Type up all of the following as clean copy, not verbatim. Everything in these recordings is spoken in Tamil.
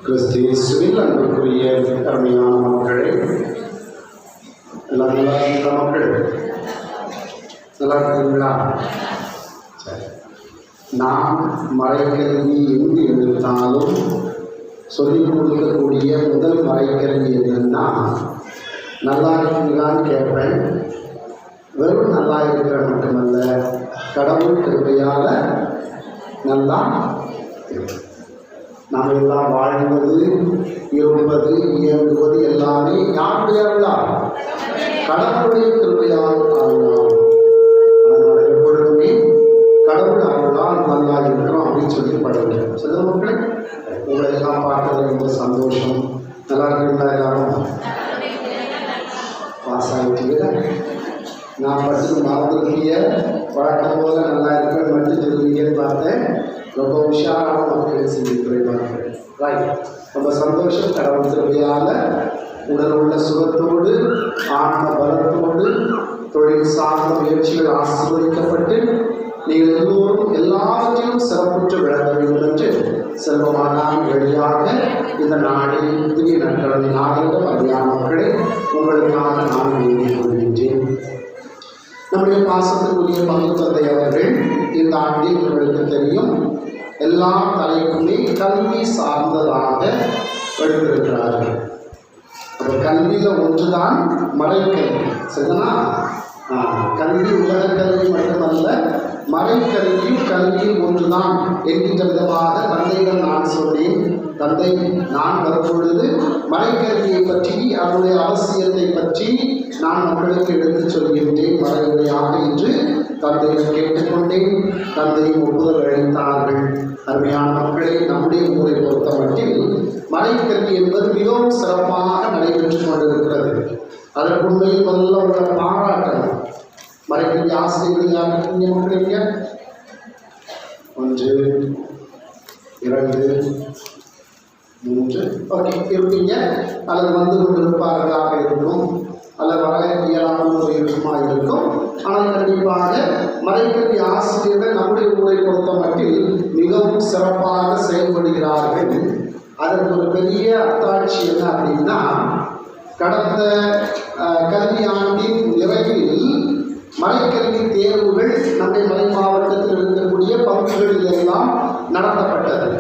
கிறிஸ்துவின் அன்புக்குரிய அருமையான மக்களே, எல்லாம் நல்லா இருக்கிற மக்கள் நல்லா இருக்கிறீங்களா? சரி, நாம் மறைக்கல்வி எங்கு எடுத்தாலும் சொல்லிக் கொடுக்கக்கூடிய முதல் மறைக்கல்வி என்னன்னா, நல்லா இருக்கீங்களான்னு கேட்பேன். வெறும் நல்லா இருக்கிற மட்டுமல்ல, கடவுள் கிருபையால் நல்லா நாம் எல்லாம் வாழ்வது, இருப்பது, இயங்குவது எல்லாமே யாருடைய அருளால்? கடவுளுடைய கிருபையால் ஆகலாம். அதனால எப்பொழுதுமே கடவுள் அருளால் நல்லா இருக்கிறோம் அப்படின்னு சொல்லி படுகிறோம். சில மக்கள் உங்களை எல்லாம் பார்க்கறது ரொம்ப சந்தோஷம். நல்லா இருக்கீங்களா? எல்லாரும் பாஸ் ஆகிட்டீங்க. நான் படிச்சு மறந்துருக்கீங்க, வழக்கம் போல நல்லா இருக்கிற மட்டும் சொல்லுவீங்கன்னு பார்த்தேன். ரொம்ப உஷாரான மக்கள் சிந்திக்கிறார்கள். ரைட், ரொம்ப சந்தோஷம். கடவுள் திருவிழால உடல் உள்ள சுகத்தோடு, ஆன்ம பலத்தோடு, தொழில் சார்ந்த முயற்சிகள் ஆசீர்வதிக்கப்பட்டு நீங்கள் எல்லோரும் எல்லாவற்றையும் சிறப்புற்று விளங்க வேண்டும் என்று செல்வமான வழியாக இந்த நாளில் புதிய நட்களை நாளில் மதியான மக்களை உங்களுக்காக நான் வேண்டிக் கொள்கின்றேன். நம்முடைய பாசத்துக்குரிய பங்கு தந்தை அவர்கள் இந்த ஆண்டில் உங்களுக்கு தெரியும், எல்லா தலைப்புமே கல்வி சார்ந்ததாக எடுத்திருக்கிறார்கள். அப்போ கல்வியில் ஒன்றுதான் மறைக்கல்வி. சரிங்களா? கல்வி உலக கல்வி மட்டுமல்ல, மறைக்கல்வியும் கல்வியும் ஒன்றுதான் என்கின்ற விதமாக தந்தையிடம் நான் சொன்னேன். தந்தை, நான் வரும்பொழுது மறைக்கல்வியை பற்றி, அதனுடைய அவசியத்தை பற்றி நான் மக்களுக்கு எடுத்துச் சொல்கின்றேன் மறைமுறையாக என்று தந்தையிடம் கேட்டுக்கொண்டேன். தந்தையும் ஒப்புதல் அளித்தார்கள். அருமையான மக்களை, நம்முடைய ஊரை பொறுத்த மட்டில் மறைக்கல்வி என்பது மிகவும் சிறப்பாக நடைபெற்றுக் கொண்டிருக்கிறது. அதற்கு உண்மையில் முதல்ல உள்ள பாராட்டணும். மறைக்கல்வி ஆசிரியர்கள் யாருக்கீங்க மக்களுங்க? 1 2 3 ஓகே இருப்பீங்க, அல்லது வந்து கொண்டிருப்பார்களாக இருக்கும், அல்லது வர இயலாமல் இருக்குமா இருக்கும். ஆனால் கண்டிப்பாக மறைக்கல்வி ஆசிரியர்கள் நம்முடைய ஊரை பொறுத்த மட்டில் மிகவும் சிறப்பாக செயல்படுகிறார்கள். அதற்கு ஒரு பெரிய அத்தாட்சி என்ன அப்படின்னா, கடந்த கல்வி ஆண்டின் நிறைவில் மறைக்கல்வி தேர்வுகள் நம்முடைய மறை மாவட்டத்தில் இருக்கக்கூடிய பங்குகளில் எல்லாம் நடத்தப்பட்டது.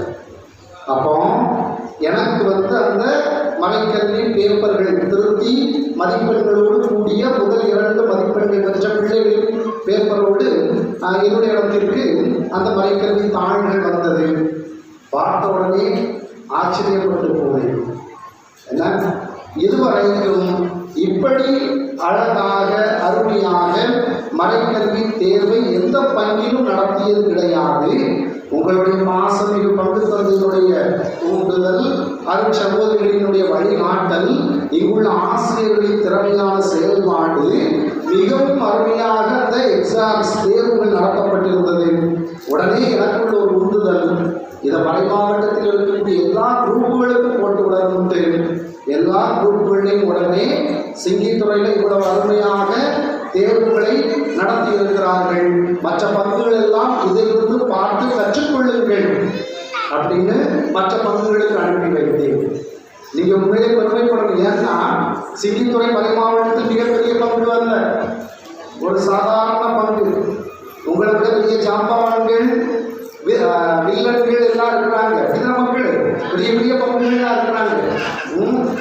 அப்போ எனக்கு அந்த மறைக்கல்வி பேப்பர்கள் திருத்தி மதிப்பெண்களோடு கூடிய முதல் 2 மதிப்பெண்கள் பெற்ற பிள்ளைகளின் பேப்பரோடு என்னுடைய இடத்திற்கு அந்த மறைக்கல்வி தாள்கள் வந்தது. பார்த்த உடனே ஆச்சரியப்பட்டு போனேன். என்ன, இதுவரைக்கும் இப்படி அழகாக அருமையாக மறைக்கல்வி தேர்வை எந்த பங்கிலும் நடத்தியது கிடையாது. உங்களுடைய பாசமிகு பங்கு தந்தையினுடைய தூண்டுதல், அருட்சகோதரிகளினுடைய வழிகாட்டல், இங்குள்ள ஆசிரியர்களின் திறமையான செயல்பாடு, மிகவும் அருமையாக அந்த எக்ஸாம்ஸ் தேர்வுகள் நடத்தப்பட்டிருந்தது. உடனே எனக்குள்ள ஒரு உந்துதல், இதை மறை மாவட்டத்தில் இருக்கக்கூடிய எல்லா குரூப்புகளுக்கும் போட்டு விடணும்ட்டு எல்லா குரூப்புகளையும் உடனே சிங்கித்துறையில் இவ்வளவு அருமையாக தேர்வுகளை நடத்தி இருக்கிறார்கள், மற்ற பங்குகள் எல்லாம் இதிலிருந்து பார்த்து கற்றுக்கொள்ளுங்கள் அப்படின்னு மற்ற பங்குகளுக்கு அனுப்பி வைத்தேன். நீங்க உண்மையிலே பெருமைப்படணும். ஏன்னா சிங்கித்துறை மறை மாவட்டத்தில் மிகப்பெரிய பங்கு அல்ல, ஒரு சாதாரண பங்கு. உங்களை விட பெரிய ஜாம்பவான்கள், வில்லன்கள் எல்லாம் இருக்கிறாங்க. இதர மக்கள் பெரிய பெரிய பங்குகள்லாம் இருக்கிறாங்க.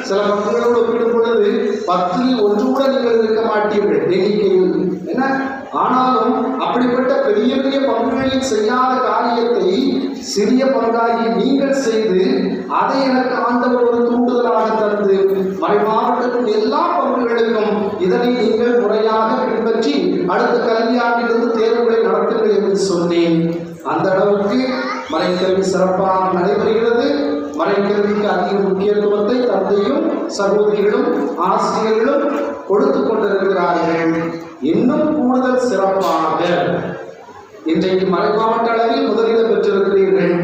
சில பங்குகளோடு ஒப்பிடும் பொழுது 10ல் 1 கூட நீங்கள் இருக்க மாட்டீர்கள் எண்ணிக்கையில். என்ன ஆனாலும் அப்படிப்பட்ட பெரிய பெரிய பங்குகளில் செய்யாத காரியத்தை சிறிய பங்காகி நீங்கள் செய்து, அதை எனக்கு ஆண்டவர் ஒரு தூண்டுதலாக தந்து மறை மாவட்டத்தின் எல்லா பங்குகளுக்கும் இதனை நீங்கள் முறையாக பின்பற்றி அடுத்த கல்வியாண்டிலிருந்து தேர்வுகளை நடத்துங்கள் என்று சொன்னேன். அந்த அளவுக்கு மறைக்கல்வி சிறப்பாக நடைபெறுகிறது. மறைக்கல்விக்கு அதிக முக்கியத்துவத்தை தந்தையும் சகோதரிகளும் ஆசிரியர்களும் கொடுத்து கொண்டிருக்கிறார்கள். இன்னும் கூடுதல் சிறப்பாக இன்றைக்கு மறை மாவட்ட அளவில் முதலிடம் பெற்றிருக்கிறீர்கள்.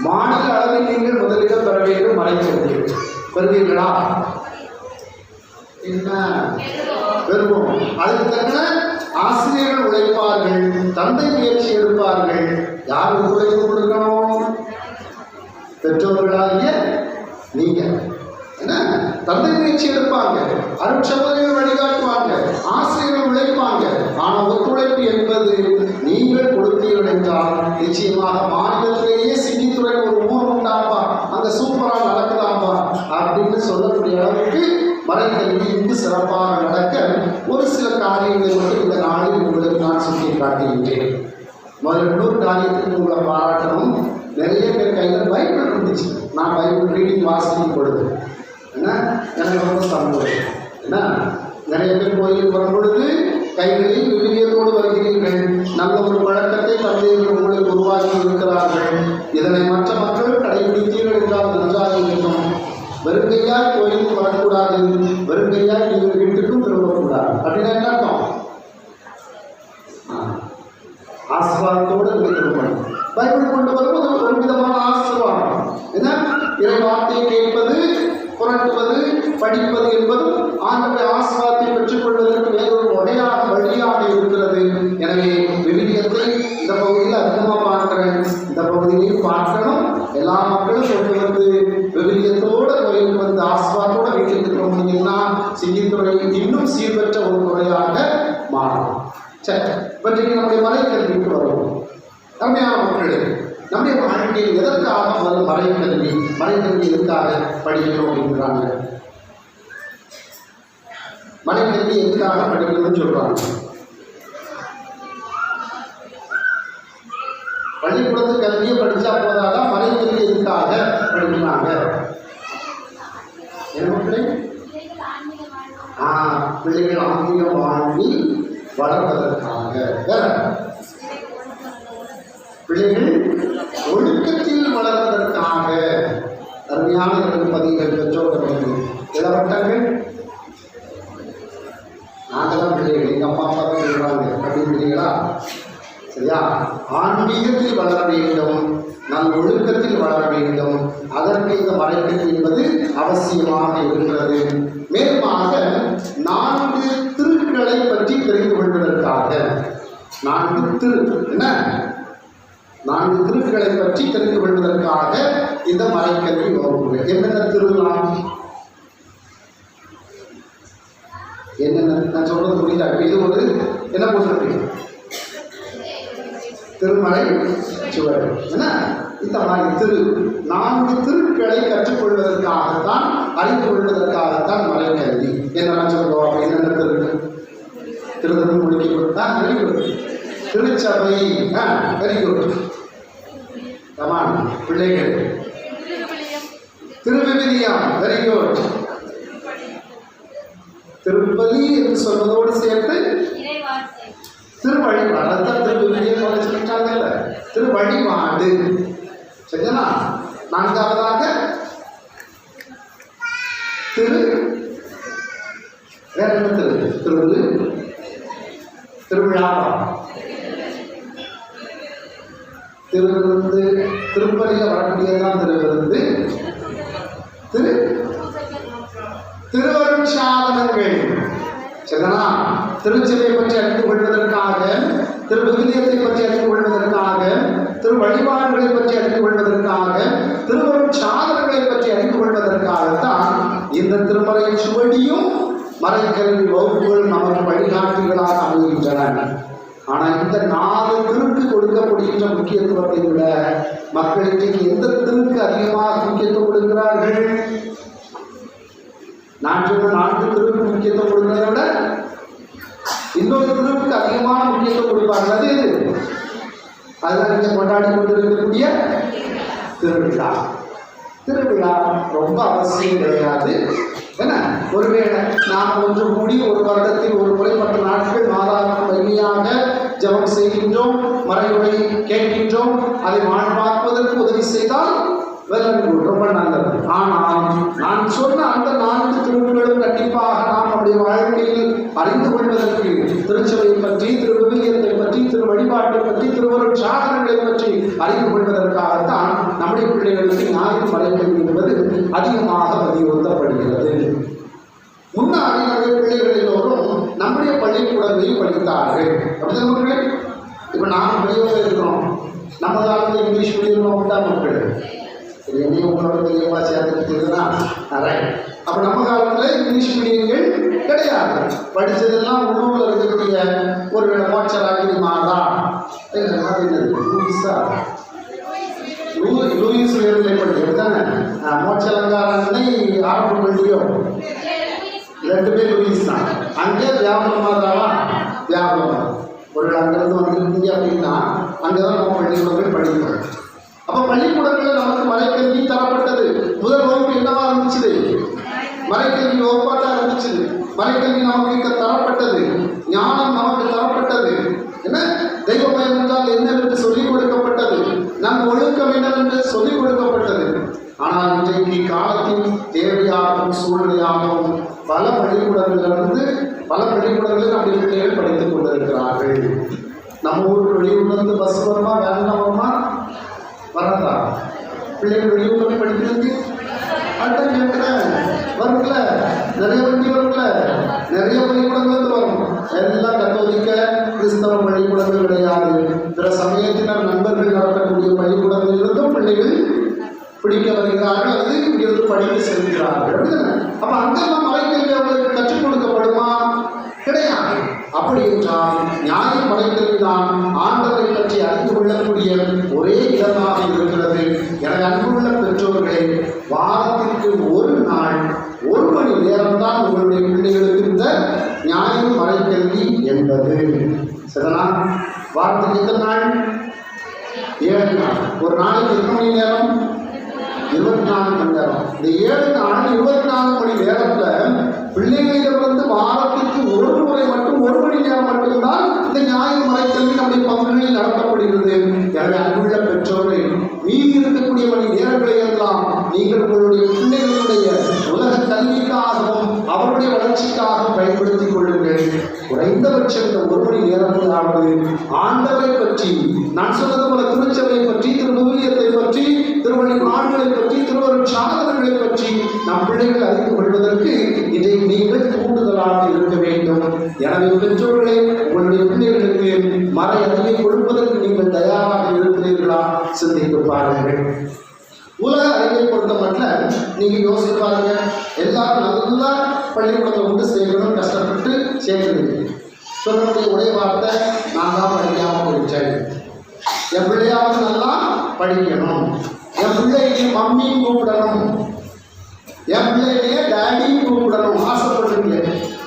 மாநில அளவில் நீங்கள் முதலிடம் பெற வேண்டும். மறைக்கல்வி பெறுவீர்களா? என்ன பெறுவோம். அதுக்கு தக்க ஆசிரியர்கள் உழைப்பார்கள், தந்தை முயற்சி எடுப்பார்கள். யார் ஒத்துழைப்பு கொடுக்கணும்? பெற்றோர்களாகிய நீங்க என்ன தந்தை முயற்சி எடுப்பாங்க, அருட்சபைகள் வழிகாட்டுவாங்க, ஆசிரியர்கள் உழைப்பாங்க. ஆனால் ஒத்துழைப்பு என்பது நீங்கள் கொடுத்தீர்கள் என்றால் நிச்சயமாக மாநிலத்திலேயே சிங்கித்துறை ஒரு ஊர் உண்டாப்பா, அங்க சூப்பரா நடக்குதாப்பா அப்படின்னு சொல்லக்கூடிய அளவுக்கு மறைக்கல்வி இங்கு சிறப்பாக நடக்க ஒரு சில காரியங்களை மட்டும் இந்த நாளில் உங்களுக்கு நான் சுட்டி காட்டுகின்றேன். முதல்ல இன்னொரு காரியத்துக்கு உங்களை பாராட்டணும். நிறைய பேர் கையில் பைபிள் இருந்துச்சு. நான் பைபிள் ரீடிங் வாசிக்கும் பொழுது என்ன எனக்கு ரொம்ப சந்தோஷம். என்ன நிறைய பேர் கோயிலுக்கு வரும் பொழுது கைகளில் விவிலியத்தோடு வருகிறீர்கள். நல்ல ஒரு பழக்கத்தை தந்தையர்கள் உங்களுக்கு உருவாக்கி இருக்கிறார்கள். இதனை மற்ற மக்கள் கடைபிடித்தீர்கள் என்றால் நன்றாக இருக்கும். வெறுங்கையால் கோயிலுக்கு வரக்கூடாது, வெறுங்கையால் நீங்கள் வீட்டுக்கும் திரும்பக்கூடாது. அப்படின்னு என்ன அர்த்தம்? ஆசீர்வாதத்தோடு திரும்பணும். பைபிள் கொண்டு வருவது ஒரு விதமான ஆசீர்வாதம். என்ன இறை வார்த்தையை கேட்பது, புரட்டுவது, படிப்பது என்பது ஆண்டவருடைய ஆசீர்வாதத்தை பெற்றுக் கொள்வதற்கு வேறொரு வழியாக இருக்கிறது. எனவே விவிலியத்தை இந்த பகுதியில் அதிகமாக பார்க்கிறேன், இந்த பகுதியிலையும் பார்க்கணும். எல்லா மக்களும் கொண்டு வந்து விவிலியத்தோடு கோயிலுக்கு வந்து ஆசீர்வாதத்தோடு வீட்டில் இருக்க முடியும்னா சிங்கித்துறை இன்னும் சீர்பெற்ற ஒரு முறையாக மாறும். சரி, இன்றைக்கு நம்முடைய மறைக்கல்விக்கு வருவோம். அருமையான மக்களே, நம்முடைய வாழ்க்கையில் எதற்காக முதல் மறைக்கல்வி எதற்காக படிக்கணும் அப்படின்றாங்க? மறைக்கல்வி எதற்காக படிக்கணும்னு சொல்றாங்க? பள்ளிக்கூடத்து கல்வியை படிச்சா போதாதான் மறைக்கல்வி எதற்காக படிக்கிறாங்க? பிள்ளைகள் ஆன்மீக வாழ்வில் வளர்வதற்காக, பிள்ளைகள் ஒழுக்கத்தில் வளர்வதற்காக. அருமையான இரண்டு பதிவுகள் பெற்றோர்கள் இளவட்டங்கள். நாங்கள் தான் பிள்ளைகள், எங்கள் அம்மா அப்பா தான் சொல்கிறாங்க அப்படின்னு இல்லைங்களா? சரியா? ஆன்மீகத்தில் வளர வேண்டும், நல் ஒழுக்கத்தில் வளர வேண்டும். அதற்கு இந்த மறைக்கல்வி என்பது அவசியமாக இருக்கிறது. மேலுமாக 4 திருக்களை பற்றி தெரிந்து கொள்வதற்காக, 4 திருக்களை பற்றி தெரிந்து கொள்வதற்காக இந்த மறைக்கல்வி வகுப்பு. என்னென்ன திருலாம்? என்னென்ன நான் சொல்றது புரியுதா? இது ஒரு என்ன போட்டிருப்பீங்க? திருமலை சுவர். என்ன இந்த மாதிரி 4 திருக்களை கற்றுக்கொள்வதற்காகத்தான், அறிந்து கொள்வதற்காகத்தான் மறைக்கல்வி. என்ன சொல்லுவோம்? என்னென்ன திரு? திருத்தம் முடிக்க கொடுத்தான். Very good. திருச்சபை. Very good. கமான் பிள்ளைகள். திருவிவிலியம். Very good. திருப்பலி என்று சொல்வதோடு சேர்த்து திருவழிபாடு. அதான் திருவிவிலியம் சொல்லிட்டாங்கல்ல, திருவழிபாடு. சரிங்களா? 4வதாக வேற என்ன? திருவிழா. திருவிருந்து. திருப்பலியில் வரக்கூடியதான் திருவிருந்து. திருவருட்சாதனங்கள். சரிங்களா? திருச்சபையை பற்றி அறிந்து கொள்வதற்காக, திருவிவிலியத்தை பற்றி அறிந்து கொள்வதற்காக, திரு வழிபாடுகளை பற்றி அறிந்து கொள்வதற்காக, திருவருட்சாதனங்களை பற்றி அறிந்து கொள்வதற்காகத்தான் இந்த திருமறை சுவடியும் மறைக்கல்வி வகுப்புகள் நமக்கு வழிகாட்டிகளாக அமைகின்றன. ஆனால் இந்த 4 திருக்கு கொடுக்கப்படுகின்ற முக்கியத்துவத்தை விட மக்களுக்கு எந்த திருக்கு அதிகமாக முக்கியத்துவம் கொடுக்கிறார்கள்? நான் சொன்ன 4 திருக்கு முக்கியத்துவம் கொடுக்கிறத விட இன்னொரு திருக்கு அதிகமான முக்கியத்துவம் கொடுப்பார்கள். அது எது? அதுதான் நீங்க கொண்டாடி கொண்டிருக்கக்கூடிய திருவிழா. திருவிழா ரொம்ப அவசியம் கிடையாது. என்ன, ஒருவேளை நாம் ஒன்று கூடி ஒரு வருடத்தில் ஒரு முறை 10 நாட்கள் மாதாவுக்கு வலிமையாக ஜெபம் செய்கின்றோம், மறைவுரை கேட்கின்றோம், அதை வாழ்வாக்குவதற்கு உதவி செய்தால் ரொம்ப நல்லது. ஆனால் நான் சொன்ன அந்த 4 திருக்குறளும் கண்டிப்பாக நாம் நம்முடைய வாழ்க்கையில் அறிந்து கொள்வதற்கு, திருச்சபையை பற்றி, திருவிவிலியத்தை பற்றி, திரு வழிபாட்டை பற்றி, திருவருட்சாதனங்களை பற்றி அறிந்து கொள்வதற்காகத்தான் நம்முடைய பிள்ளைகளுக்கு ஞாயிறு மறைக்கல்வி என்பது அதிகமாக வலியுறுத்தப்படுகிறது. முன்னாடி நம்முடைய பிள்ளைகள் எல்லோரும் நம்முடைய பள்ளிக்கூடங்களில் படித்தார்கள். அப்படிதான். இப்போ நாம் வெளியே இருக்கிறோம். நம்ம காலத்தில் இங்கிலீஷ் மீடியம் விட்டா மக்கள் என்னையும் உங்களோட பெரியவா சேர்ந்துக்கிட்டீங்கன்னா ரைட். அப்போ நம்ம காலத்தில் இங்கிலீஷ் மீடியங்கள் கிடையாது. படித்ததெல்லாம் உள்ளூரில் இருக்கக்கூடிய ஒரு மோட்சராகிரி மாதா லூயிஸ் உயர்நிலைப்பள்ளி தானே மோட்சலங்காரனை ஆரம்ப பள்ளியோ 2 பேர் லூயிஸ் தான். அங்கே வியாபார மாதாவா வியாபாரம் ஒரு அங்கிருந்து வந்துருக்கீங்க அப்படின்னா அங்கே தான் நம்ம பள்ளிக்கூடங்கள் படிக்கிறோம். அப்போ பள்ளிக்கூடங்களில் நமக்கு மலைக்கல்வி தரப்பட்டது. முதல் வகுப்பு என்னவா இருந்துச்சு? மலைக்கல்வி வகுப்பாக இருந்துச்சு. மலைக்கல்வி நமக்கு தரப்பட்டது. ஞானம் நமக்கு தரப்பட்டது. என்ன தெய்வ பயம் என்றால் என்னவென்று சொல்லிக் கொடுக்கப்பட்டது. நம் ஒழுக்கம் என்னவென்று சொல்லிக் கொடுக்கப்பட்டது. ஆனால் இன்றைக்கு காலத்தின் தேவையாகவும் சூழ்நிலையாகவும் பல பள்ளிக்கூடங்களிலிருந்து பல பள்ளிக்கூடங்களில் நம்முடைய பிள்ளைகள் படித்துக் கொண்டிருக்கிறார்கள். நம்ம ஊருக்கு வெளியூர்லேருந்து பஸ் வருமா வேலை வருமா வரதா? பிள்ளைகள் வெளியூர்ல படிக்கிறது அட்டம் கேட்கிறேன் வரும்ல, நிறைய வண்டி வரும்ல, நிறைய பள்ளிக்கூடங்கள் வரும். எல்லாம் கத்தோலிக்க கிறிஸ்தவ பள்ளிக்கூடங்கள் கிடையாது. பிற சமயத்தினர் நண்பர்கள் நடத்தக்கூடிய பள்ளிக்கூடங்களிலிருந்தும் பிள்ளைகள் பிடிக்க வருகிறார்கள். அது இங்கிருந்து படித்து செல்கிறார்கள். அப்ப அங்கெல்லாம் மலைக்கல்வி அவர்களுக்கு கற்றுக் கொடுக்கப்படுமா? கிடையாது. அப்படி என்றால் ஞான மலைக்கல்விதான் ஆண்டவரை பற்றி அறிந்து கொள்ளக்கூடிய ஒரே இடமாக இருக்கிறது. எனவே அன்புள்ள பெற்றோர்களே, வாரத்திற்கு ஒரு நாள் 1 மணி நேரம் தான் உங்களுடைய பிள்ளைகளுக்கு இந்த ஞான மலைக்கல்வி என்பது. சரிதானா? வாரத்துக்கு எத்தனை நாள்? 7 நாள். ஒரு நாளைக்கு எத்தனை மணி நேரம்? 24 மணி நேரம். இந்த 7 நாள் 24 மணி நேரத்தில் பிள்ளைகளிடமிருந்து வாரத்திற்கு 1 முறை மட்டும் 1 மணி நேரம் மட்டும்தான் இந்த ஞாயிறு மலைக்கல்வி நம்முடைய பங்குகளில் நடத்தப்படுகிறது. எனவே அன்புள்ள பெற்றோரை மீதி இருக்கக்கூடிய மணி நேரங்களை எல்லாம் நீங்கள் உங்களுடைய பிள்ளைகளுடைய உலக கல்விக்காகவும் அவருடைய வளர்ச்சிக்காகவும் பயன்படுத்திக் கொள்ளுங்கள். குறைந்தபட்சம் இந்த 1 மணி நேரங்களாவது ஆண்டவரை பற்றி, நான் சொன்னது போல திருச்சபை பற்றி, திருவிவிலியத்தை பற்றி, திருவள்ளி நாடுகளை பற்றி, திருவருட் சாதனங்களை பற்றி நம் பிள்ளைகள் அறிந்து கொள்வதற்கு இதை நீங்கள் தூண்டுதலாக இருக்க வேண்டும். எனவே பெற்றோர்களே, உங்களுடைய பிள்ளைகளுக்கு மறை அறிவை கொடுப்பதற்கு நீங்கள் தயாராக இருக்கிறீர்களா? சிந்தித்து பாருங்கள். உலக அறிவை பொறுத்த மட்டும் நீங்க யோசித்து பாருங்க. எல்லாரும் நல்லா பள்ளிக்கூடத்தை கொண்டு சேர்க்கணும், கஷ்டப்பட்டு சேர்க்கிறீங்க. சொல்லக்கூடிய ஒரே வார்த்தை, நான் தான் படிக்காம போயிட்டேன். என் பிள்ளையாவது நல்லா படிக்கணும், என் பிள்ளைக்கு மம்மியும் கூப்பிடணும், என் பிள்ளைய டேடியும் கூப்பிடணும் ஆசைப்படுறீங்க.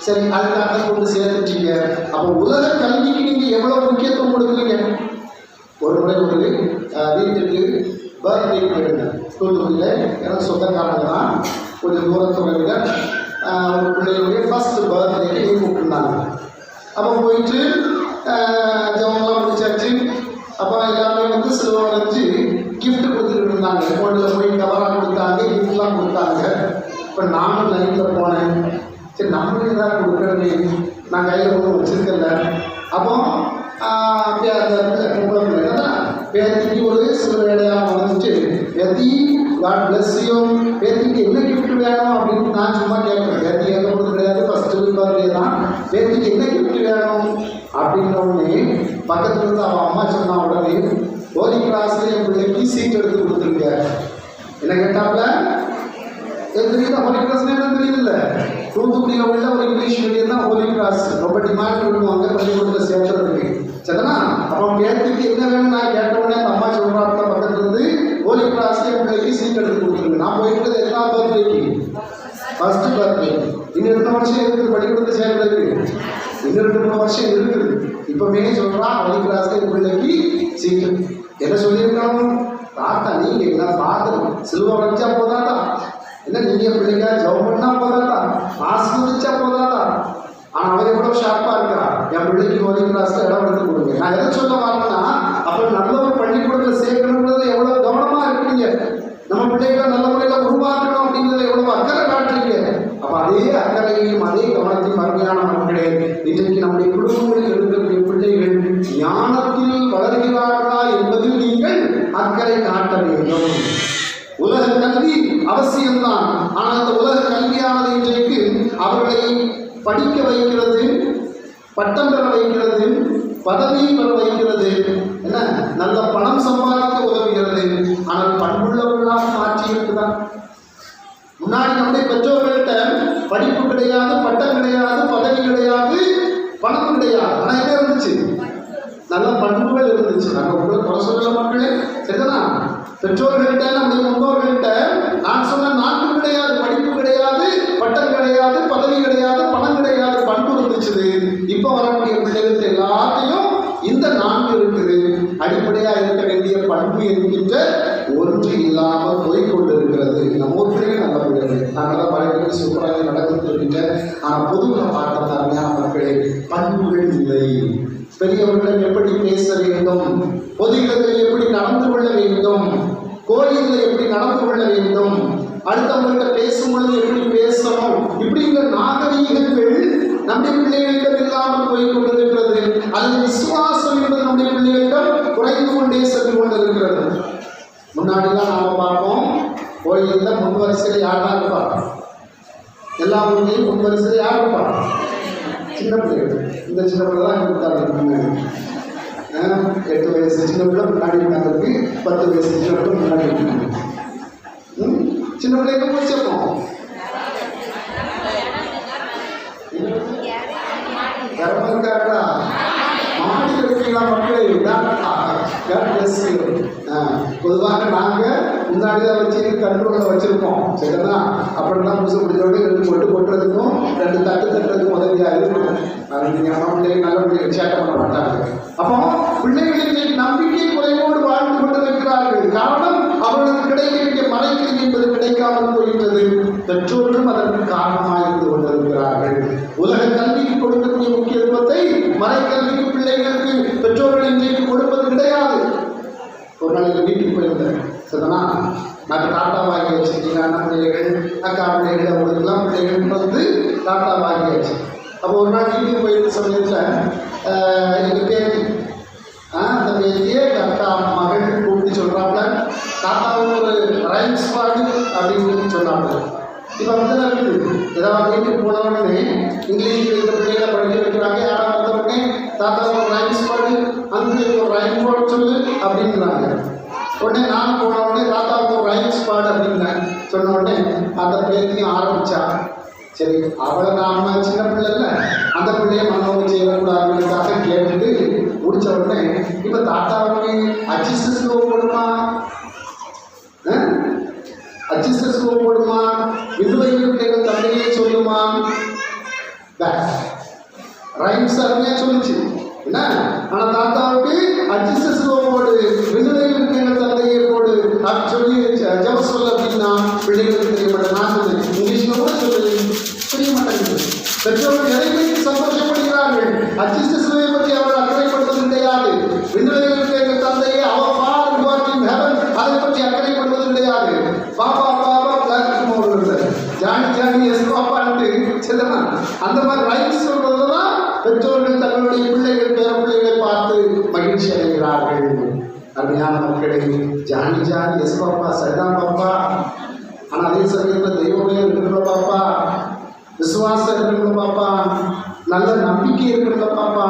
சரி, அதுக்காக கொண்டு சேர்த்துட்டீங்க. அப்போ உலக கல்விக்கு நீங்க எவ்வளவு முக்கியத்துவம் கொடுக்குறீங்க? ஒரு முறை ஒரு வீட்டுக்கு பர்த்டே போயிருந்தேன் தூத்துக்குடியில். எனக்கு சொந்தக்காரங்க தான், கொஞ்சம் தூரத்துறையில் ஒரு பிள்ளைகளுடைய ஃபர்ஸ்ட் பர்த்டேக்கு கூப்பிட்டுருந்தாங்க. அப்போ போயிட்டு ஜவன்லாம் முடிச்சாச்சு. அப்போ எல்லாருமே சிலுவை வரைஞ்சி கிஃப்ட் கொடுத்துட்டு இருந்தாங்க. ஃபோனில் போய் கவராக கொடுத்தாங்க, கிஃப்ட்லாம் கொடுத்தாங்க. இப்போ நானும் லைனில் போனேன். சரி, நம்மளுக்கு தான் கொடுக்குறது, நான் கையில் ஒன்றும் வச்சுருக்கல. அப்போ அப்படியே அந்த பேத்திக்கு ஒரு சில வேலையாக வந்துச்சு. பேத்தி காட் பிளஸ் யூ, பேத்திக்கு என்ன கிஃப்ட் வேணும் அப்படின்னு நான் சும்மா கேட்குறேன். பேத்தி எந்த கொடுத்து கிடையாது, ஃபஸ்ட்டு பர்த்டே தான். பேத்திக்கு என்ன கிஃப்ட் வேணும் அப்படின்ற உடனே பக்கத்தில் இருந்து அவன் அம்மா சொன்னா உடனே, ஹோலி கிராஸில் என் பிள்ளைக்கு சீட் எடுத்து கொடுத்துருங்க. என்ன கேட்டாப்புல? தெரியல, ஹோலி கிராஸ் என்ன தெரியல. தூத்துக்குடியில் உள்ள ஒரு இங்கிலீஷ் மீடியம் தான் ஹோலி கிராஸ். ரொம்ப டிமாண்ட் விடுவாங்க பள்ளிக்கூடத்தில் சேர்த்துறதுக்கு. சரினா? அப்போ பேத்திக்கு என்ன வேணும் நான் கேட்ட உடனே அம்மா சொல்கிறாங்க பக்கத்துல இருந்து, ஹோலி கிராஸ் என் பிள்ளைக்கு சீட் எடுத்து கொடுத்துருங்க. நான் போயிட்டு எல்லா பர்த்டேக்கு ஃபர்ஸ்ட் பர்த்டே இன்னும் 2 வருஷம் இருக்குது பள்ளிக்கூடத்தில் சேர்றதுக்கு. இன்னும் 2-3 வருஷம் இருக்குது. இப்போமே சொல்கிறான் ஹோலி கிராஸ் என் பிள்ளைக்கு சீட்டு. என்ன சொல்லியிருக்கணும்? தாத்தா நீங்கள் என்ன ஃபாதர் சிலுவை வச்சா போதாதா? என்ன நீங்கள் பிள்ளைங்க ஜவ் பண்ணால் போதாதா? ஆஸ்வதிச்சா போதாதா? ஆனால் அவர் எவ்வளோ ஷார்ப்பாக இருக்கிறா, என் பிள்ளைக்கு ஹோலி கிராஸில் இடம் எடுத்து கொடுங்க. நான் எதை சொல்ல வரேன்னா, அப்போ நல்ல ஒரு பள்ளிக்கூடத்தில் சேர்க்கணுங்கிறது எவ்வளோ கவனமாக இருக்கிறீங்க. நம்ம பிள்ளைகளை நல்ல முறையில் உருவாக்கணும் அப்படிங்கிறத எவ்வளோ அக்கறை காட்டுறீங்க. அப்போ அதே அக்கறையையும் அதே கவனத்தையும் அருமையான மக்களே, இன்றைக்கு நம்முடைய குடும்பங்களில் இருக்கக்கூடிய பிள்ளைகள் ஞானத்தில் வளர்கிறார்களா என்பதில் நீங்கள் அக்கறை காட்ட வேண்டும். உலக கல்வி அவசியம்தான். ஆனால் இந்த உலக கல்வியானது இன்றைக்கு அவர்களை படிக்க வைக்கிறது, பட்டம் பெற வைக்கிறது, பதவியை பெற வைக்கிறது, என்ன நல்ல பணம் சம்பாதிக்க உதவுகிறது. ஆனால் பண்புள்ளவர்களாக மாற்றி இருக்குதான். முன்னாடி நம்முடைய பெற்றோர்கள்ட்ட படிப்பு கிடையாது, பட்டம் கிடையாது, பதவி கிடையாது, பணம் கிடையாது. ஆனால் என்ன இருந்துச்சு? நல்ல பண்புகள் இருந்துச்சு. நாங்கள் உங்களை குறை சொல்ல மக்களே, சரிதான். பெற்றோர்கள்ட்ட நம்முடைய முன்னோர்கள்ட்ட நான் சொன்ன நான்கு கிடையாது, படிப்பு கிடையாது, பட்டம் கிடையாது, பதவி கிடையாது, பணம் கிடையாது, பண்பு இருந்துச்சு. இப்போ வரக்கூடிய பிள்ளைகளுக்கு எல்லாத்தையும் இந்த நான்கு இருக்குது. அடிப்படையாக இருக்க வேண்டிய பண்பு என்கின்ற ஒன்று இல்லாமல் போய்கொண்டிருக்கிறது. நம்ம ஊர்களே நல்ல பிள்ளைகள், நாங்கள்தான் பழைய சூப்பராக நடந்துட்டு இருக்கின்ற. ஆனால் பொதுவாக பார்த்த அருமையான மக்களே, பண்புகள் இல்லை. பெரியவர்களிடம் எப்படி பேச வேண்டும், பொது இடங்களில் எப்படி நடந்து கொள்ள வேண்டும், கோயிலில் எப்படி நடந்து கொள்ள வேண்டும், அடுத்தவங்கள்ட்ட பேசும்பொழுது எப்படி பேசணும், இப்படிங்கிற நாகரீகங்கள் நம்முடைய பிள்ளைகளிடம் இல்லாமல் போய் கொண்டிருக்கிறது. அல்லது விசுவாசம் என்பது நம்முடைய பிள்ளைகளிடம் குறைந்து கொண்டே சென்று கொண்டிருக்கிறது. முன்னாடிலாம் நாம் பார்ப்போம், கோயிலில் முன் வரிசையில் யாரெல்லாம் இருப்பார்? எல்லா ஊர்லேயும் முன் வரிசையில் யார் இருப்பார்? சின்ன பிள்ளைகள். இந்த சின்ன பிள்ளை தான் கொடுத்தாங்க. 8 வயசு சின்ன பிள்ளை முன்னாடி இருக்காங்க, 10 வயசு சின்ன பிள்ளை முன்னாடி இருக்காங்க. சின்ன பிள்ளைங்க முடிச்சிருக்கோம். கர்மக்காரா மாடி இருக்கீங்களா மக்களே? பொதுவாக நாங்கள் முன்னாடி தான் வச்சு கண்ட்ரோலில் வச்சுருக்கோம், சரிங்களா? அப்படின்னா புதுசு பிடிச்சோடனே 2 பொட்டு கொட்டுறதுக்கும் 2 தட்டு தட்டுறதுக்கும் உதவியாக இருக்கும். அது நீங்கள் நம்ம பிள்ளைங்க நல்ல பிள்ளைங்க சேட்டை பண்ண மாட்டாங்க. அப்போ பிள்ளைகளுக்கு நம்பிக்கை குறைவோடு வாழ்ந்து கொண்டிருக்கிறார்கள். காரணம், அவர்களுக்கு கிடைக்க வேண்டிய மறைக்கல்வி என்பது கிடைக்காமல் போகின்றது. பெற்றோர்களும் அதற்கு காரணமாக இருந்து கொண்டிருக்கிறார்கள். உலக கல்விக்கு கொடுக்கக்கூடிய முக்கியத்துவத்தை மறைக்கல்விக்கு பிள்ளைகளுக்கு பெற்றோர்கள் இன்றைக்கு கொடுப்பது கிடையாது. ஒரு நாளைக்கு வீட்டுக்கு போயிருந்தேன், சரிதானா? நான் டாட்டா வாங்கி வச்சுருக்கீங்க, அண்ணன் பிள்ளைகள், அக்கா பிள்ளைகள், அவங்களுக்குலாம் பிள்ளைகள் வந்து டாட்டா வாங்கி வச்சு. அப்போ ஒரு நாள் வீட்டுக்கு போயிருந்த சமயத்தில் எங்கள் பேத்தி, அந்த பேத்தியே அக்கா மகள் கூப்பிட்டு சொல்கிறாப்புல, தாத்தாவுக்கு ஒரு ரைம்ஸ் பாடு அப்படின்னு சொன்னாப்புல. இப்போ அப்படிதான் இருக்குது. ஏதாவது வீட்டுக்கு போனவுடனே இங்கிலீஷ் இருக்கிற பிள்ளைகளை படிக்க வைக்கிறாங்க. யாராவது வந்தவுடனே தாத்தா ஒரு ரைம்ஸ் பாடு, அங்கே ஒரு ரைம் பாடு சொல்லு அப்படின்றாங்க. உடனே நான் போன உடனே தாத்தாவுக்கு ஒரு ரைம்ஸ் பாடு அப்படின்னேன். சொன்ன உடனே அந்த பேத்தியும் ஆரம்பித்தா. சரி, அவளை நாம சின்ன பிள்ளை இல்லை, அந்த பிள்ளைய மனோகம் செய்யக்கூடாதுக்காக கேட்டுட்டு முடிச்ச உடனே இப்போ தாத்தாவுக்கு அச்சிஸ்டோ போடுமா, அச்சிஸ்டோ போடுமா, விடுவையில் பிள்ளைகள் தந்தையே சொல்லுமா, ரைம்ஸ் அருமையாக சொல்லிச்சு என்ன. ஆனால் தாத்தாவுக்கு அச்சிஸ்டோ போடு, விடுவையில் பிள்ளைகள் தந்தையே போடு அப்படின்னு சொல்லி ஜவ் சொல்ல அப்படின்னா பிள்ளைகளுக்கு தெரிய மாட்டேன். நான் சொன்னேன் இங்கிலீஷ்ல கூட சொல்லி தெரிய மாட்டேங்குது. பெற்றோர்கள் எதையுமே சந்தோஷப்படுகிறார்கள். அச்சிஷ்ட சிலுவை பற்றி அவர்கள் அக்கறைப்படுவது கிடையாது. விண்ணுலகில் எங்கள் தந்தையே அவர் father who art in heaven, அதை பற்றி அக்கறைப்படுவது கிடையாது. பாப்பா பாப்பா பிளாட்ஃபார்ம் ஓடுறது, ஜானி ஜானி எஸ் பாப்பான்ட்டு சரிதானா? அந்த மாதிரி ரைட்ஸ் சொல்றதுல தான் பெற்றோர்கள் தங்களுடைய பிள்ளைகள் பேர பிள்ளைகளை பார்த்து மகிழ்ச்சி அடைகிறார்கள். அருமையான மக்களே, ஜானி ஜானி எஸ் பாப்பா சரிதான் பாப்பா. ஆனால் அதே சமயத்தில் தெய்வமே இருக்கிற பாப்பா, விசுவாசம் இருக்கிற பாப்பா, நல்ல நம்பிக்கை இருக்கிற பாப்பா,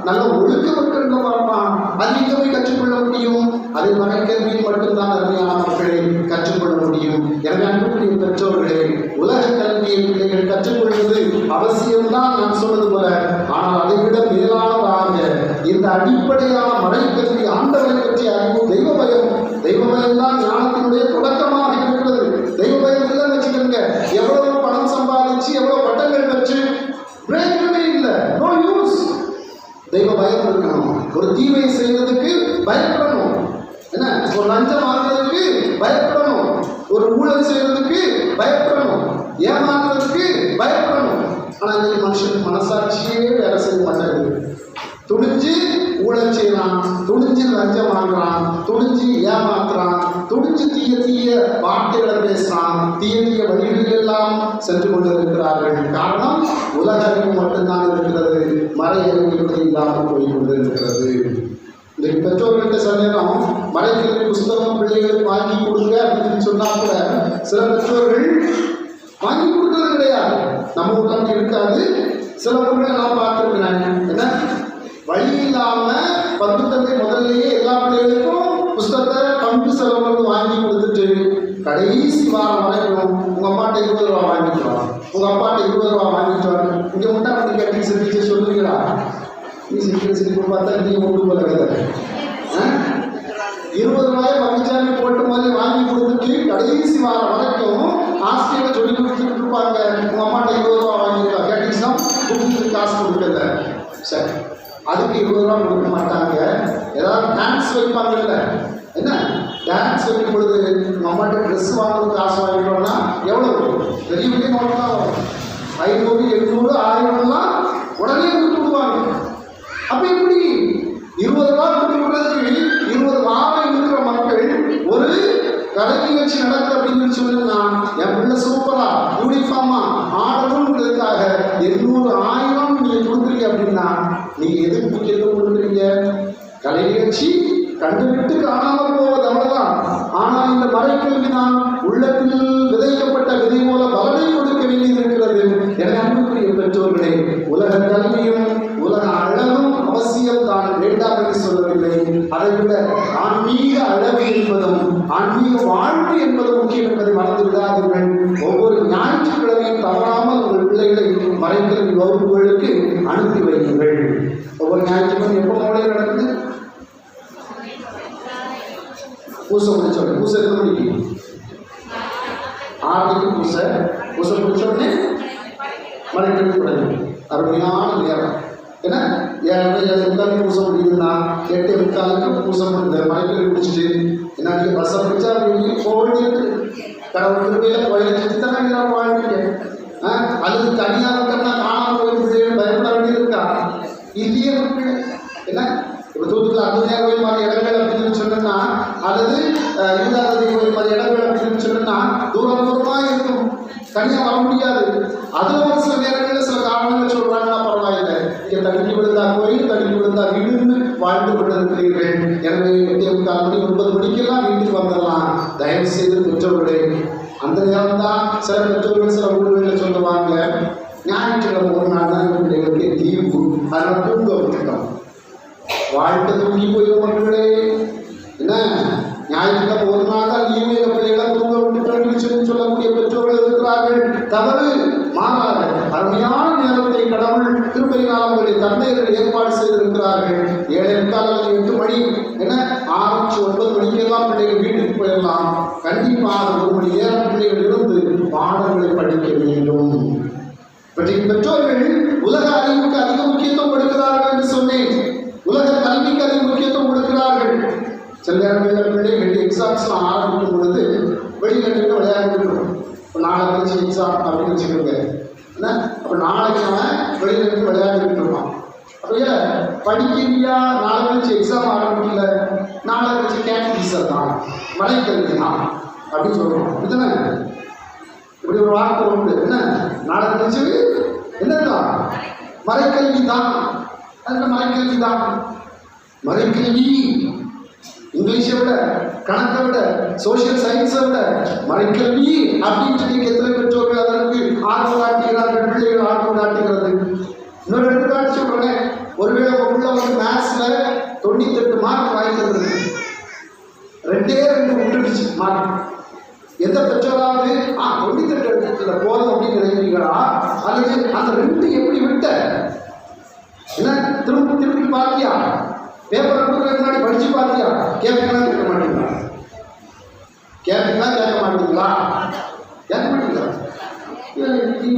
நல்ல ஒழுக்கம் இருக்கிற பாப்பா, அது இங்கே போய் கற்றுக்கொள்ள முடியும். அதை மறைக்கல்வியில் மட்டும்தான் அருமையான மக்களை கற்றுக்கொள்ள முடியும். எனவே அன்புக்குரிய பெற்றோர்களே, உலக கல்வியை பிள்ளைகள் கற்றுக்கொள்வது அவசியம்தான் நான் சொன்னது போல. ஆனால் அதை விட மேலானதாக இந்த அடிப்படையான மறைக்கல்வி, ஆண்டவரை பற்றி அறிவு, தெய்வ பயம், தெய்வ பயம் தான் ஞானத்தினுடைய தொடக்கமாக இருக்கிறது. தெய்வ பயம் இல்லைன்னு வச்சுக்கோங்க, எவ்வளவு பணம் சம்பாதிச்சு எவ்வளவு பட்டங்கள் பெற்று பிரயோஜனமே இல்லை, நோ யூஸ். தெய்வ பயம் இருக்கணும். ஒரு தீமை செய்வதற்கு பயப்படணும், என்ன, ஒரு லஞ்சம் வாங்குறதுக்கு பயப்படணும், ஒரு ஊழல் செய்வதற்கு பயப்படணும், ஏமாற்றுறதுக்கு பயப்படணும். ஆனால் இன்னைக்கு மனுஷனுக்கு மனசாட்சியே வேலை செய்ய மாட்டேங்குது. துணிஞ்சு ஊழல் செய்யறான், துணிஞ்சு லஞ்சம் வாங்குறான், துணிஞ்சு ஏமாத்துறான், துணிஞ்சு தீய தீய வார்த்தைகளை பேசுறான், தீய தீய வழிகளில் எல்லாம் சென்று கொண்டிருக்கிறார்கள். காரணம், உலக அறிவு மட்டும்தான் இருக்கிறது, மறை அறிவு என்பது இல்லாமல் போய் கொண்டிருக்கிறது. இந்த பெற்றோர்கள்ட்ட சில நேரம் மறைக்கல்வி புஸ்தகம் பிள்ளைகளுக்கு வாங்கி கொடுங்க அப்படின்னு சொன்னா கூட சில பெற்றோர்கள் வாங்கி கொடுக்கறது கிடையாது. நம்ம ஊர்ல இருக்காது. சில ஊர்களை நான் பார்த்துருக்கிறேன். என்ன வழி இல்லாம பத்து தந்தை முதல்லயே எல்லா பிள்ளைகளுக்கும் புஸ்தகத்தை பங்கு செலவுகளுக்கு வாங்கி கொடுத்துட்டு கடைசி வாரம் வரைக்கும் உங்க அம்மாட்ட 20 ரூபா வாங்கிட்டு வா, உங்க அப்பாட்ட 20 ரூபா வாங்கிட்டு வா. இங்க முட்டா பண்ணி கட்டி செஞ்சு சொல்லுவீங்களா? நீ சிரிப்பு பார்த்தா நீ ஒன்று போல கதை. 20 ரூபாயை பங்குச்சாமி போட்டு மாதிரி வாங்கி கொடுத்துட்டு கடைசி வாரம் வரைக்கும் ஆசிரியரை சொல்லி கொடுத்துட்டு இருப்பாங்க, உங்க அம்மாட்ட 20 ரூபா வாங்கிருக்கா, கேட்டீங்கன்னா புக்கு காசு கொடுக்கல. சரி, அதுக்கு 20 ரூபா கொடுக்க மாட்டாங்க. ஏதாவது டான்ஸ் வைப்பாங்கல்ல, என்ன டான்ஸ் வைக்கும் பொழுது உங்க அம்மாட்ட ட்ரெஸ் வாங்குறது காசு வாங்கிட்டோம்னா எவ்வளவு பெரிய பெரிய நோட்டு தான் வரும். 500, 800, 1000லாம் உடனே கொடுத்து விடுவாங்க. அப்ப எப்படி 20 ரூபா கொடுத்து விடுறதுக்கு 20 வாரம் இருக்கிற மக்கள் ஒரு கலை நிகழ்ச்சி நடக்குது அப்படின்னு சொல்லுன்னா என் பிள்ளை சூப்பரா யூனிஃபார்மா ஆடணும்ன்றதுக்காக 800, 1000 நீங்க கொடுக்குறீங்க அப்படின்னா நீங்க எதுக்கு முக்கியத்துவம் கொடுக்குறீங்க? கலை நிகழ்ச்சி கண்டுவிட்டு காணாமல் போவது அவ்வளவுதான். ஆனால் இந்த மறைக்கல்வி தான் உள்ளத்தில் விதைக்கப்பட்ட விதை போல பலனை கொடுக்க வேண்டியது இருக்கிறது. என அன்புக்குரிய பெற்றோர்களே, உலக கல்வியும் உலக அழகும் அவசியம் தான், வேண்டாம் என்று சொல்லவில்லை. அதை விட ஆன்மீக அழகு என்பதும் ஆன்மீக வாழ்வு என்பதும் முக்கியம் என்பதை மறந்து விடாதீர்கள். ஒவ்வொரு ஞாயிற்றுக்கிழமையும் தவறாமல் உங்கள் பிள்ளைகளை மறைக்கல்வி வகுப்புகளுக்கு அனுப்பி வையுங்கள். ஒவ்வொரு ஞாயிற்றுக்கிழமை எப்போ மூலையில் நடக்குது? பூசை முடிச்சோடனே. பூசை எத்தனை மணிக்கு? 6 பூசை. பூசை முடிச்சோடனே மறைக்கல்வி தொடங்கி அருமையான நேரம். ஏன்னா 7:30 பூசை முடியுதுன்னா 8:45 பூசை முடிந்த மறைக்கல்வி முடிச்சுட்டு என்ன பஸ்ஸை பிடிச்சா போக கடவுள் திருவையில கோயிலை சுற்றி தானே எல்லாம் வாழ்ந்துட்டு அதுக்கு தனியாக இருக்கா காணாமல் போய் பயப்பட வேண்டியது இருக்கா? இல்லையே மக்கள். என்ன இப்போ தூத்துக்குள்ள அந்தனியார் கோயில் மாதிரி இடங்கள் அப்படின்னு சொன்னா, அல்லது யூதாதி கோயில் மாதிரி இடங்கள் அப்படின்னு சொன்னா தூரம் தூரமாக இருக்கும், தனியாக வர முடியாது. அதுவும் ஒரு சில நேரங்களில் சில காரணங்கள் சொல்றாங்கன்னா பரவாயில்லை, இங்கே தடுக்கி விழுந்தா கோயில், தடுக்கி விழுந்தா வீடுன்னு வாழ்ந்து கொண்டிருக்கிறீர்கள். எனவே 8:45 மணி 9 மணிக்கெல்லாம் வீட்டுக்கு வந்துடலாம். தயவு செய்து பெற்றோர்களே, அந்த நேரம் தான் சில பெற்றோர்கள் சில ஊர்களில் சொல்லுவாங்க, ஞாயிற்றுக்கிழமை ஒரு நாள் தான் பிள்ளைகளுக்கு லீவு, அதனால் தூங்க விட்டுட்டோம். வாழ்க்கை தூங்கி போயிடும் மக்களே. என்ன ஞாயிற்றுக்கிழமை ஒரு நாள் தான் லீவு, எங்கள் பிள்ளைகளை தூங்க விட்டுட்டோம் சொல்லக்கூடிய பெற்றோர்கள் இருக்கிறார்கள். தவறு. மாறாக அருமையான நேரத்தை கடவுள் திருப்பதினாளர்களுடைய தந்தையர்கள் ஏற்பாடு செய்திருக்கிறார்கள். 7:45 8 மணி என்ன ஆரம்பிச்சு 9 மணிக்கெல்லாம் பிள்ளைகள் வீட்டுக்கு போயிடலாம். கண்டிப்பாக 1 மணி நேரம் பிள்ளைகள் இருந்து பாடங்களை படிக்க வேண்டும். பெற்றோர்கள் உலக அறிவுக்கு அதிக முக்கியத்துவம் கொடுக்கிறார்கள் என்று சொன்னேன். உலக கல்விக்கு அதிக முக்கியத்துவம் கொடுக்கிறார்கள். சில நேரங்களில் பிள்ளைகள் எக்ஸாம்ஸ்லாம் ஆரம்பிக்கும் பொழுது வெளிநாட்டுக்கு விளையாண்டுருக்கோம். இப்போ நாளை கழிச்சு எக்ஸாம் அப்படின்னு வச்சுக்கோங்க. என்ன அப்போ நாளைக்கு அவன் வெளிநாட்டுக்கு விளையாண்டுட்டு இருப்பான். அப்படியே படிக்கிறியா, நாளை கழிச்சு எக்ஸாம் ஆரம்பிக்கல, நாளை கழிச்சு கேட்டீசர் தான், மலைக்கல்வி தான் அப்படின்னு சொல்கிறோம். இதுதானே இப்படி ஒரு வார்த்தை உண்டு. என்ன நாளை கழிச்சு என்னதான் மறைக்கல்வி தான், அதுக்கு மறைக்கல்வி தான். மறைக்கல்வி இங்கிலீஷை விட, கணக்கை விட, சோசியல் சயின்ஸை விட மறைக்கல்வி அப்படின்னு சொல்லி எத்தனை பெற்றோர்கள் அதற்கு ஆர்வம் காட்டுகிறார்கள், பிள்ளைகள் ஆர்வம் காட்டுகிறது. இன்னொரு எடுத்துக்காட்டு சொல்றேன். ஒருவேளை உள்ள வந்து மேத்ஸ்ல 98 மார்க் வாங்கிக்கிறது, 2 விட்டுடுச்சு மார்க். எந்த பெற்றோராவது 98 எடுத்துல போதும் அப்படின்னு நினைக்கிறீங்களா? அல்லது அந்த 2 எப்படி விட்ட? என்ன திருப்பி திருப்பி பார்த்தியா? பேப்பரை கொடுக்குறதுக்கு முன்னாடி படிச்சு பார்த்தியா? கேட்பீங்களா கேட்க மாட்டீங்களா? கேட்பீங்களா கேட்க மாட்டீங்களா? கேட்க மாட்டீங்களா?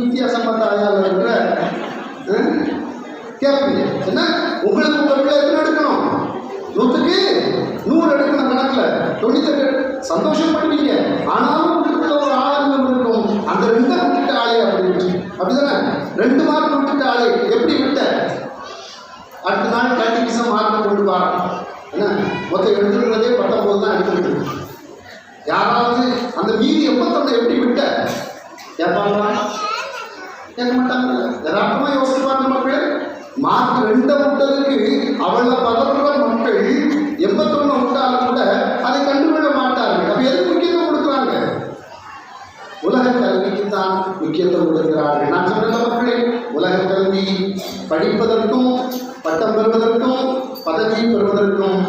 வித்தியாசம் பார்த்தா இருக்கிற கேட்பீங்க. என்ன உங்களுக்கு உங்க பிள்ளை எத்தனை எடுக்கணும்? 100க்கு 100 எடுக்கணும். கணக்கில் 98 சந்தோஷப்படுவீங்க. ஆனாலும் உங்களுக்கு ஒரு ஆனந்தம் இருக்கும். அந்த 2 விட்டுட்டு ஆளே அப்படின்னு அப்படிதானே? 2 மார்க் விட்டுட்டு ஆளே எப்படி விட்ட? அடுத்த நாள் கண்டிப்பாக மார்க் கொண்டு வா. என்ன மொத்தம் எடுத்துக்கிறதே 19 தான் எடுத்துக்கிட்டு. யாராவது அந்த மீதி 81 எப்படி விட்ட கேட்பாங்களா? கேட்க மாட்டாங்க. யதார்த்தமா யோசிப்பாங்க மக்கள். மார்க் 2 விட்டதுக்கு அவளை பதற மக்கள் 81 விட்டாலும் கூட அதை கண்டுகொள்ள மாட்டார்கள். அப்ப எதுக்கு முக்கியத்துவம் கொடுக்குறாங்க? உலக உலக கல்விக்கு தான் முக்கியத்துவம் கொடுக்கிறார்கள். நான் சொன்ன மக்களே, உலக கல்வி படிப்பதற்கும் பட்டம் பெறுவதற்கும் பதவி பெறுவதற்கும்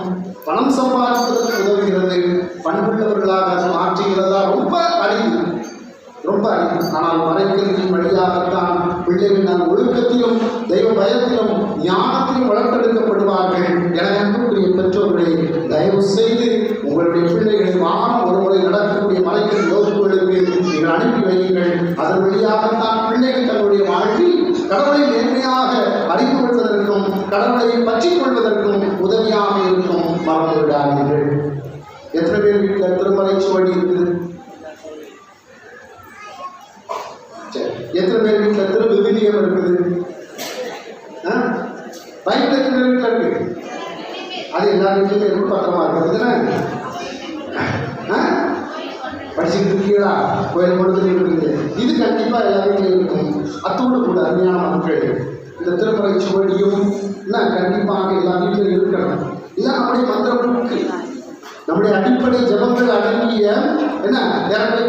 பணம் சம்பாதிப்பதற்கு உதவுகிறது. பண்புள்ளவர்களாக மாற்றுகிறதா? ரொம்ப அரிது, ரொம்ப அரிது. ஆனால் மறைக்கல்வியின் வழியாகத்தான் பிள்ளைகள் நான் ஒழுக்கத்திலும் தெய்வ பயத்திலும் ஞானத்திலும் வளர்த்தெடுக்கப்படுவார்கள். என அன்புக்குரிய பெற்றோர்களை, தயவு செய்து உங்களுடைய பிள்ளைகளை வாரம் ஒரு முறை நடக்கக்கூடிய மறைக்கல்வி வகுப்புகளுக்கு நீங்கள் அனுப்பி வையுங்கள். அதன் வழியாகத்தான் பிள்ளைகள் தங்களுடைய வாழ்வில் கடவுளை நேர்மையாக அறிந்து கொள்வதற்கும் கடவுளை பற்றிக் கொள்வதற்கும் உதவியாக இருக்கும். மறந்து விடாதீர்கள். எத்தனை பேர் வீட்டில் திருமறை சுவடி இருக்குது? எத்தனை பேர் வீட்டில் திரு விவிலியம் இருக்குது? பைபிள் எத்தனை பேர் வீட்டில் இருக்கு? அது எல்லா வீட்லையும் ரொம்ப பத்திரமா இருக்குது. படிச்சுட்டு இருக்கீங்களா? கோயில் கொடுத்துட்டு இருக்குது. இது கண்டிப்பா எல்லா வீட்லையும் இருக்கும். அத்தோடு கூட அருமையான மக்கள், இந்த திருமறை சுவடியும் கண்டிப்பாக எல்லா வீட்டிலும் இருக்கணும். இல்லை நம்முடைய மந்திரமுக்கு நம்முடைய அடிப்படை ஜபங்கள் அடங்கிய என்ன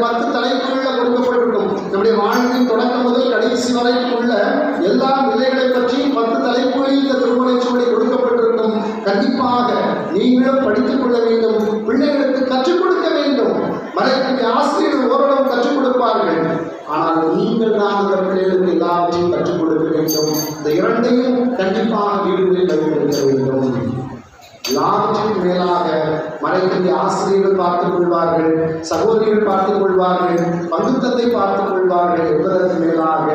10 தலைப்புகள்ல கொடுக்கப்பட்டிருக்கும். நம்முடைய வாழ்வின் தொடக்கம் முதல் கடைசி வரைக்கும் உள்ள எல்லா நிலைகளை பற்றியும் 10 தலைப்புகளில் இந்த திருமறை சுவடி கொடுக்கப்பட்டிருக்கும். கண்டிப்பாக நீங்களும் படித்துக் கொள்ள வேண்டும். பிள்ளைகளுக்கு கற்றுக் கொடுக்க வேண்டும். மறைக்கல்வி ஆசிரியர்கள் ஓரளவு கற்றுக் கொடுப்பார்கள். ஆனால் நீங்கள் தான் அந்த பிள்ளைகளுக்கு எல்லாவற்றையும் கற்றுக் கொடுக்க வேண்டும். இந்த இரண்டையும் கண்டிப்பாக வீடுகளில் வைத்திருக்க வேண்டும். எல்லாவற்றிற்கும் மேலாக மறைக்கல்வி ஆசிரியர்கள் பார்த்துக் கொள்வார்கள், சகோதரிகள் பார்த்துக் கொள்வார்கள், பங்குத்தந்தை பார்த்துக் கொள்வார்கள் என்பதற்கு மேலாக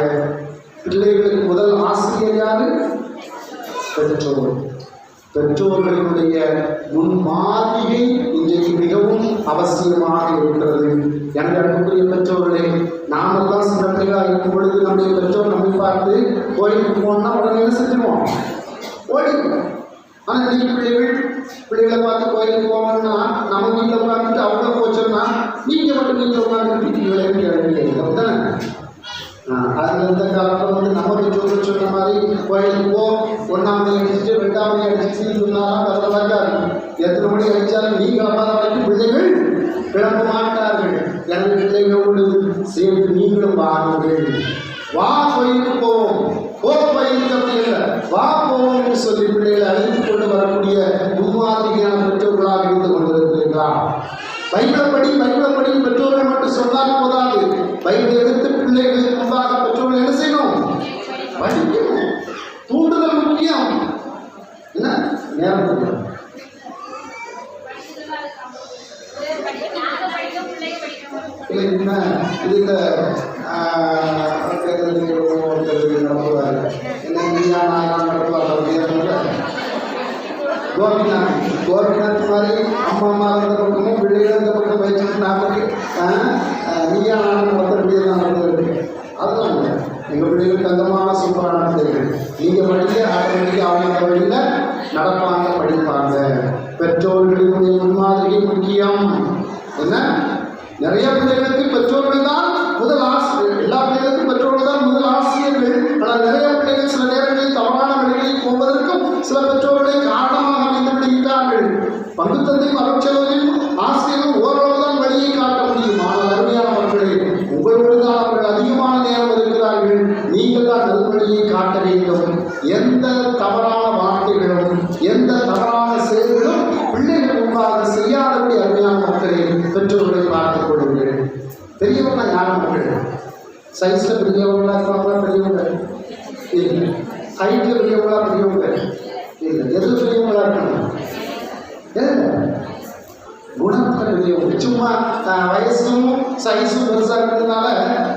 பிள்ளைகளுக்கு முதல் ஆசிரியர் யாரு? பெற்றோர். பெற்றோர்களுடைய முன்மாதிரியை இன்றைக்கு மிகவும் அவசியமாக இருக்கிறது. எனக்கு அன்புக்குரிய பெற்றோர்களே, நாமெல்லாம் சில பிள்ளைகளாக இருக்கும் பொழுது நம்முடைய பெற்றோர் நம்மை பார்த்து கோயிலுக்கு போனா உடனே என்ன செஞ்சிருவோம்? ஓடிடுவோம். ஆனால் இன்னைக்கு பிள்ளைகளை பார்த்து கோயிலுக்கு போகணும்னா நம்ம வீட்டில் உட்காந்துட்டு அவங்க போச்சோம்னா நீங்கள் மட்டும் வீட்டில் உட்காந்துட்டு தானே. அதில் இந்த காலத்தில் நம்ம பெற்றோர்கள் சொன்ன மாதிரி கோயிலுக்கு போ, 1ஆம் மணி அடிச்சுட்டு 2ஆம் மணி அடிச்சுட்டு சொன்னாலும் கஷ்டமாக இருக்கும். எத்தனை மணி அடித்தாலும் நீங்கள் அம்மாத வரைக்கும் பிள்ளைகள் கிளம்ப மாட்டார்கள். எனது பிள்ளைகளோடு சேர்ந்து நீங்களும் வாருங்கள். வா கோயிலுக்கு போவோம், கோயிலுக்கு அப்படி இல்லை, வா போவோம் என்று சொல்லி பிள்ளைகளை அழைத்துக் கொண்டு வரக்கூடிய முன்மாதிரியான பெற்றோர்களாக இருந்து கொண்டிருக்கிறார். பைபிளப்படி பெற்றோர்கள் மட்டும் சொன்னால் போதாது. பைபிளை எடுத்து பிள்ளைகளுக்கு முன்பாக பெற்றோர்கள் என்ன செய்யணும்? படிக்கணும். தூண்டுதல் முக்கியம். என்ன நேரம் முக்கியம். கோபிநாத் மாதிரி அம்மா இருந்த பக்கமும் பிள்ளைகள் இந்த பக்கம் வச்சுட்டு நாளைக்கு நீயா நானும் மற்ற பிள்ளைகள் தான் இருக்கு. அதுதான் எங்கள் பிள்ளைகள் தங்கமான சூப்பரான பிள்ளைகள். நீங்கள் படிக்க ஆட்டோமேட்டிக்காக அவங்க அந்த வழியில் நடப்பாங்க, படிப்பாங்க. பெற்றோர்களுடைய முன்மாதிரி முக்கியம். என்ன நிறைய பிள்ளைகளுக்கு பெற்றோர்கள் தான் முதல் ஆசிரியர். எல்லா பிள்ளைகளுக்கும் பெற்றோர்கள் தான் முதல் ஆசிரியர்கள். ஆனால் நிறைய பிள்ளைகள் சில நேரங்களில் தவறான வழிகளில் போவதற்கும் சில பெற்றோர்களை காரணமாக அமைந்து விடுகிறார்கள். பங்குத்தந்தையும் அருட்செலவையும் ஆசிரியரும் ஓரளவு தான் வழியை காட்ட முடியும். ஆனால் அருமையான மக்களே, உங்களோடு தான் அவர்கள் அதிகமான நேரம் இருக்கிறார்கள். நீங்கள் தான் நல்வழியை காட்ட வேண்டும். எந்த தவறான வார்த்தைகளும் எந்த தவறான செயல்களும் பிள்ளைகள் முன்பாக செய்யாதபடி அருமையான மக்களை பெற்றோர்களை பார்த்துக் கொள்ளுங்கள். பெரியவங்க யார் மக்கள்? சைஸ்ல பெரியவங்களா இருப்பாங்களா? பெரியவங்க இல்லை. ஹைட்ல பெரியவங்களா? பெரியவங்க இல்லை. எது பெரியவங்களா இருக்கணும்? குணத்தில் பெரியவங்க. சும்மா வயசும் சைஸும் பெருசாக இருக்கிறதுனால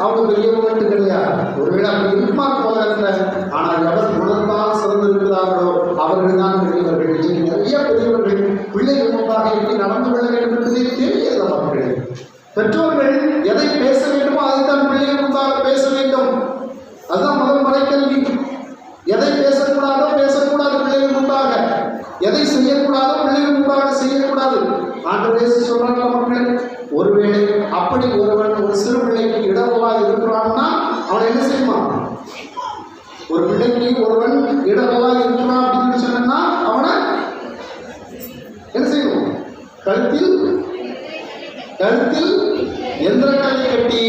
அவங்க பெரியவங்கட்டு கிடையாது. ஒருவேளை அப்படி இருப்பார் போல இருந்த, ஆனால் எவர் குணத்தால் சிறந்து இருக்கிறார்களோ அவர்கள் தான் பெரியவர்கள். நிறைய பெரியவர்கள் பிள்ளைகள் முன்பாக எப்படி நடந்து கொள்ள வேண்டும் என்பதே தெரியல மக்கள். பெற்றோர்கள் எதை பேச வேண்டுமோ அதைத்தான் பிள்ளைகள் முன்பாக பேச வேண்டும். அதுதான் முதல் மறைக்கல்வி. எதை பேசக்கூடாதோ பேசக்கூடாது பிள்ளைகள் முன்பாக, எதை செய்யக்கூடாதோ பிள்ளைகள் முன்பாக செய்யக்கூடாது. ஆண்டவரே சொல்றாங்க மக்கள், ஒருவேளை அப்படி ஒருவன் ஒரு சிறு பிள்ளைக்கு இடர்வலாக இருக்கிறான்னா அவன் என்ன செய்வான்? ஒரு பிள்ளைக்கு ஒருவன் இடர்வலாக இருக்கிறான் அப்படின்னு சொன்னா அவனை என்ன செய்யணும்? கழுத்தில் எந்திரக்கல்லை கட்டி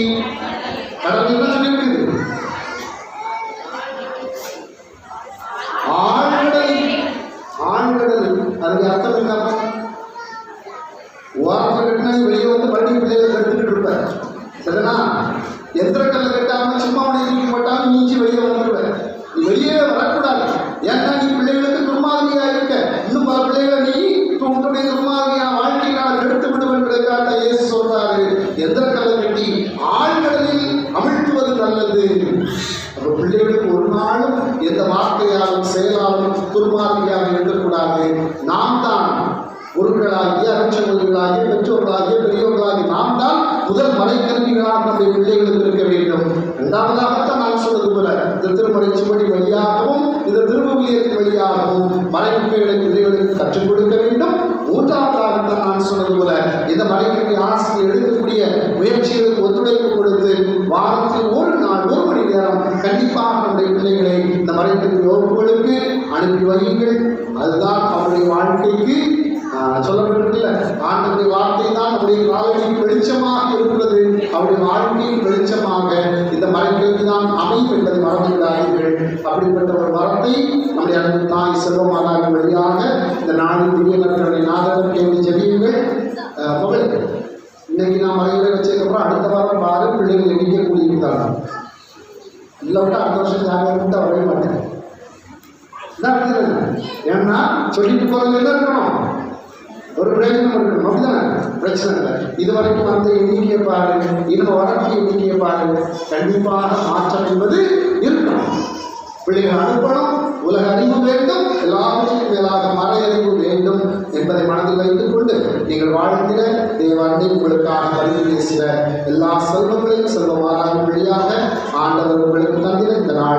பிள்ளைகளுக்கு ஒரு நாளும் எந்த வார்த்தையாலும் செயலாலும் துர்மார்க்கையாக இருக்கக்கூடாது. நாம் தான் குருக்களாகிய அரட்சகர்களாகிய பெற்றோர்களாகிய பெரியவர்களாகிய நாம் தான் முதல் மறைக்கல்விகளாக நம்முடைய பிள்ளைகளுக்கு இருக்க வேண்டும். இரண்டாவதாகத்தான் நான் சொன்னது போல இந்த திருமறை சுவடி வழியாகவும் இந்த திருமவியத்தின் வழியாகவும் மறைமுறைகளை பிள்ளைகளுக்கு கற்றுக் கொடுக்க வேண்டும். மூன்றாவதாகத்தான் நான் சொன்னது போல இந்த மறைக்கல்வி ஆசிரியர் எடுக்கக்கூடிய முயற்சிகளுக்கு ஒத்துழைப்பு கொடுத்து வாரத்தில் ஒரு நாள் 1 மணி நேரம் கண்டிப்பாக நம்முடைய பிள்ளைகளை இந்த மறைக்கல்வி வகுப்புகளுக்கு அனுப்பி வையுங்கள். அதுதான் அவருடைய வாழ்க்கைக்கு சொல்லப்பட்டிருக்கல, ஆண்டவருடைய வார்த்தை தான் நம்முடைய காலடிக்கு வெளிச்சமாக இருக்கிறது. அவருடைய வாழ்க்கையின் வெளிச்சமாக இந்த மறைக்கல்வி தான் அமையும் என்பதை மறந்து விடாதீர்கள். அப்படிப்பட்ட ஒரு வரத்தை நம்முடைய அன்பு தாய் செல்வமாதாவின் வழியாக இந்த நாளின் திவ்ய நற்கருணை நாதகம் கேட்டு ஜெபியுங்கள். மகள் இன்னைக்கு நான் மறைவுரை வச்சதுக்கப்புறம் அடுத்த வாரம் பாரு பிள்ளைகள் எண்ணிக்கை கூடியிருந்தாங்க. இல்லை விட்டு அடுத்த வருஷம் ஞாபகம் விட்டு வரவே மாட்டேன். ஏன்னா சொல்லிட்டு போறது என்ன இருக்கணும், ஒரு பிரயோஜனம் இருக்கணும். அப்படிதானே, பிரச்சனை இல்லை. இதுவரைக்கும் வந்த எண்ணிக்கையை பாரு, இன்னும் வரக்கூடிய எண்ணிக்கையை பாரு, கண்டிப்பாக மாற்றம் என்பது இருக்கணும். பிள்ளைகள் அனுப்பணும், உலக அறிவு வேண்டும், எல்லாவற்றையும் மேலாக மறை அறிவு வேண்டும் என்பதை மனதில் வைத்துக் கொண்டு நீங்கள் வாழ்ந்திட தேவாண்டை உங்களுக்காக பரிந்து பேசின எல்லா செல்வங்களையும் செல்வமாறாக வழியாக ஆண்டவர் உங்களுக்கு தந்திட இந்த நாள்